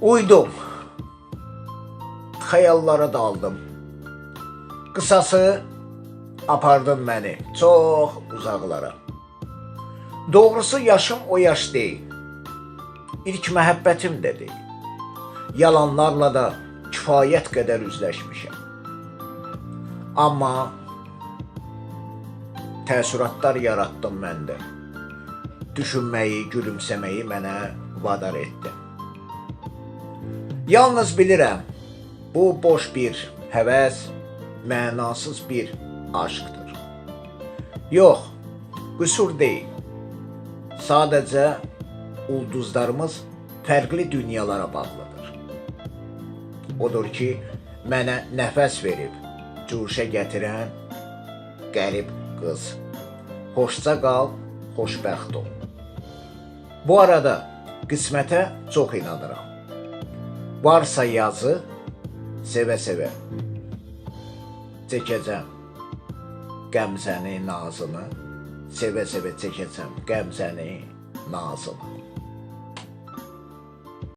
Uydum, xəyallara daldım. Qısası apardın məni çox uzaqlara. Doğrusu yaşım o yaş deyil, İlk məhəbbətim də deyil. Yalanlarla da kifayət qədər üzləşmişəm. Amma təəssüratlar yaratdım məndə. Düşünməyi, gülümsəməyi mənə vadar etdi. Yalnız bilirəm, bu boş bir həvəs, mənasız bir aşqdır. Yox, qüsur deyil. Sadəcə ulduzlarımız fərqli dünyalara bağlıdır. Odur ki, mənə nəfəs verib, cuşa gətirən qərib qız. Xoşca qal, xoşbəxt ol. Bu arada qismətə çox inanıram. Varsa yazı, sevə-sevə çəkəcəm qəmzəni, nazını, sevə-sevə çəkəcəm qəmzəni, nazını.